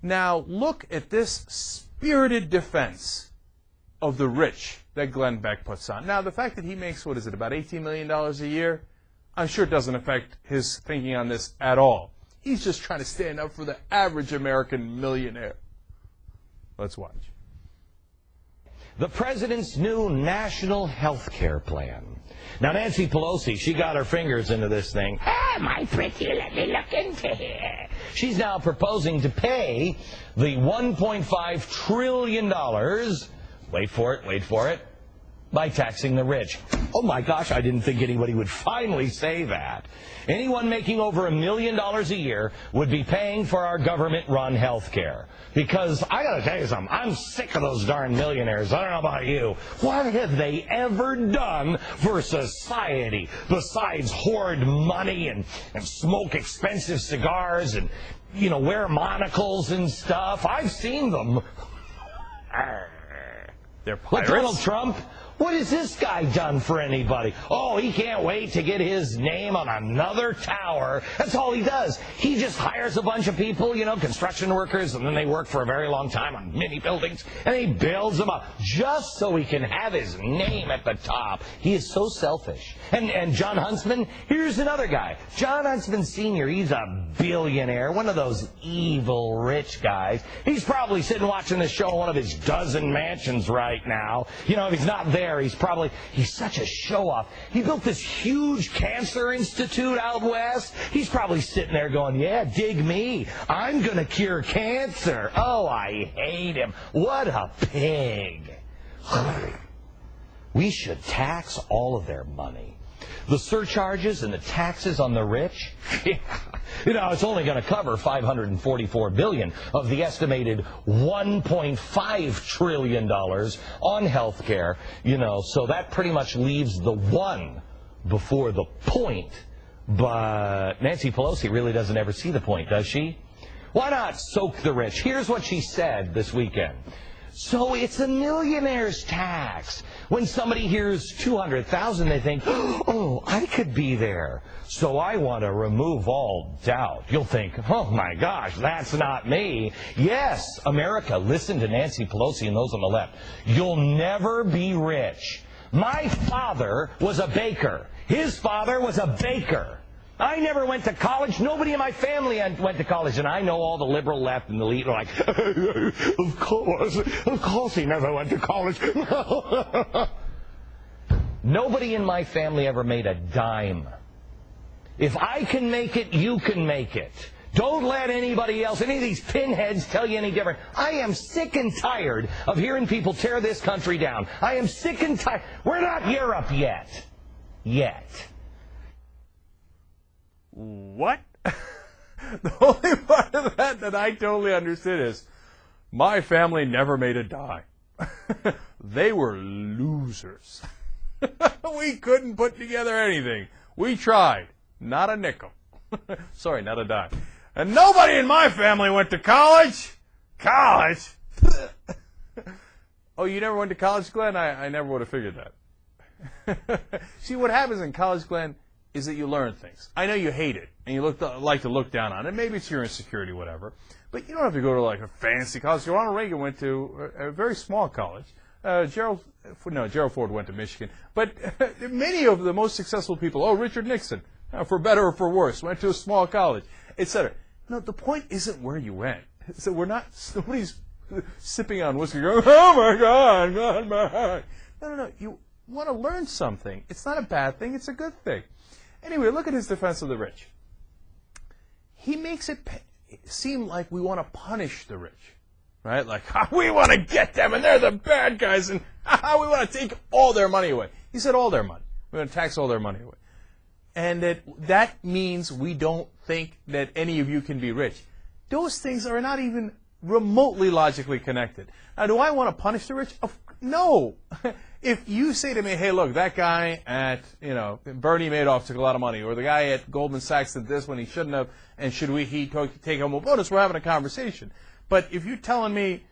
Now, look at this spirited defense of the rich that Glenn Beck puts on. Now, the fact that he makes, what is it, about $18 million a year, I'm sure it doesn't affect his thinking on this at all. He's just trying to stand up for the average American millionaire. Let's watch. The president's new national health care plan. Now, Nancy Pelosi, she got her fingers into this thing. Ah, my pretty, let me look into here. She's now proposing to pay the $1.5 trillion, wait for it, by taxing the rich. Oh my gosh, I didn't think anybody would finally say that. Anyone making over $1 million a year would be paying for our government-run health care. Because I gotta tell you something, I'm sick of those darn millionaires. I don't know about you. What have they ever done for society besides hoard money and smoke expensive cigars and, you know, wear monocles and stuff? I've seen them. They're pirates. Like Donald Trump. What has this guy done for anybody? Oh, he can't wait to get his name on another tower. That's all he does. He just hires a bunch of people, you know, construction workers, and then they work for a very long time on mini buildings, and he builds them up just so he can have his name at the top. He is so selfish. And John Huntsman, here's another guy. John Huntsman Sr., he's a billionaire, one of those evil rich guys. He's probably sitting watching this show in one of his dozen mansions right now. You know, if he's not there, he's such a show-off. He built this huge cancer institute out west. He's probably sitting there going, yeah, dig me. I'm going to cure cancer. Oh, I hate him. What a pig. We should tax all of their money. The surcharges and the taxes on the rich, you know, it's only going to cover $544 billion of the estimated $1.5 trillion on health care, you know, so that pretty much leaves the one before the point. But Nancy Pelosi really doesn't ever see the point, does she? Why not soak the rich? Here's what she said this weekend. So it's a millionaire's tax. When somebody hears $200,000, they think, oh, I could be there. So I want to remove all doubt. You'll think, oh my gosh, that's not me. Yes, America, listen to Nancy Pelosi and those on the left. You'll never be rich. My father was a baker. His father was a baker. I never went to college. Nobody in my family went to college. And I know all the liberal left and the elite are like, of course he never went to college. Nobody in my family ever made a dime. If I can make it, you can make it. Don't let anybody else, any of these pinheads tell you any different. I am sick and tired of hearing people tear this country down. I am sick and tired. We're not Europe yet. Yet. What? The only part of that I totally understood is my family never made a dime. They were losers. We couldn't put together anything. We tried. Not a nickel. Sorry, not a dime. And nobody in my family went to college. College? Oh, you never went to college, Glenn? I never would have figured that. See, what happens in college, Glenn, is that you learn things. I know you hate it, and you like to look down on it. Maybe it's your insecurity, whatever. But you don't have to go to like a fancy college. Ronald Reagan went to a very small college. Gerald Ford went to Michigan. But many of the most successful people, Richard Nixon, for better or for worse, went to a small college, etc. No, the point isn't where you went. So nobody's sipping on whiskey going, oh my God, God, my heart. No. You want to learn something. It's not a bad thing. It's a good thing. Anyway, look at his defense of the rich. He makes it seem like we want to punish the rich, right? Like, we want to get them, and they're the bad guys, and we want to take all their money away. He said all their money. We're going to tax all their money away. And that means we don't think that any of you can be rich. Those things are not even remotely logically connected. Now, do I want to punish the rich? No. If you say to me, hey, look, that guy at, Bernie Madoff took a lot of money, or the guy at Goldman Sachs did this when he shouldn't have, and should he take home a bonus, we're having a conversation. But if you're telling me,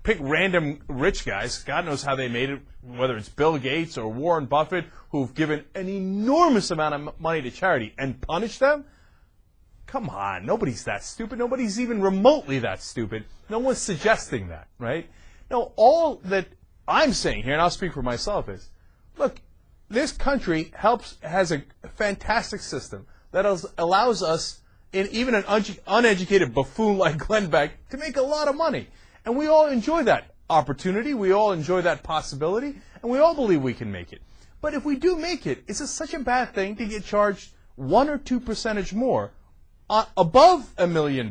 pick random rich guys, God knows how they made it, whether it's Bill Gates or Warren Buffett, who've given an enormous amount of money to charity, and punish them? Come on, nobody's that stupid. Nobody's even remotely that stupid. No one's suggesting that, right? No, all that I'm saying here, and I'll speak for myself, is, look, this country has a fantastic system that allows us, even an uneducated buffoon like Glenn Beck, to make a lot of money. And we all enjoy that opportunity. We all enjoy that possibility. And we all believe we can make it. But if we do make it, it's such a bad thing to get charged 1 or 2% more above $1 million.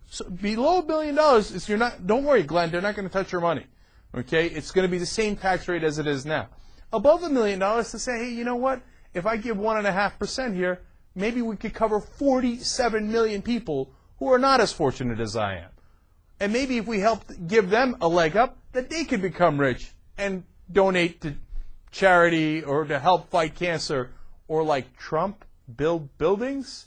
So below $1 million, you're not. Don't worry, Glenn. They're not going to touch your money. Okay, it's going to be the same tax rate as it is now. Above $1 million, to say, hey, you know what? If I give 1.5% here, maybe we could cover 47 million people who are not as fortunate as I am. And maybe if we help give them a leg up, that they could become rich and donate to charity or to help fight cancer, or like Trump, build buildings.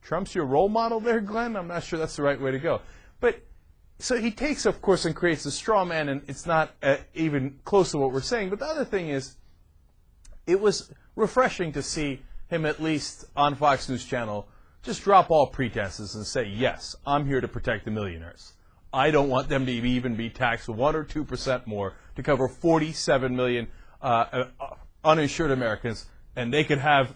Trump's your role model there, Glenn? I'm not sure that's the right way to go. But so he takes, of course, and creates a straw man, and it's not even close to what we're saying. But the other thing is, it was refreshing to see him, at least on Fox News Channel, just drop all pretenses and say, yes, I'm here to protect the millionaires. I don't want them to even be taxed 1 or 2% more to cover 47 million uninsured Americans, and they could have,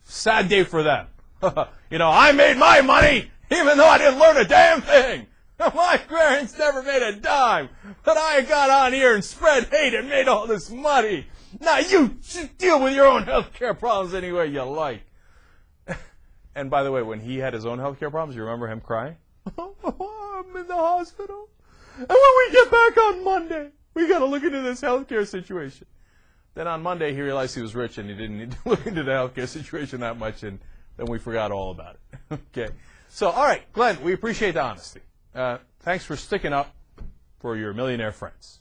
sad day for them. I made my money even though I didn't learn a damn thing. My parents never made a dime, but I got on here and spread hate and made all this money. Now you deal with your own health care problems any way you like. And by the way, when he had his own health care problems, you remember him crying? I'm in the hospital. And when we get back on Monday, we got to look into this health care situation. Then on Monday, he realized he was rich and he didn't need to look into the health care situation that much, and then we forgot all about it. Okay. So, all right, Glenn, we appreciate the honesty. Thanks for sticking up for your millionaire friends.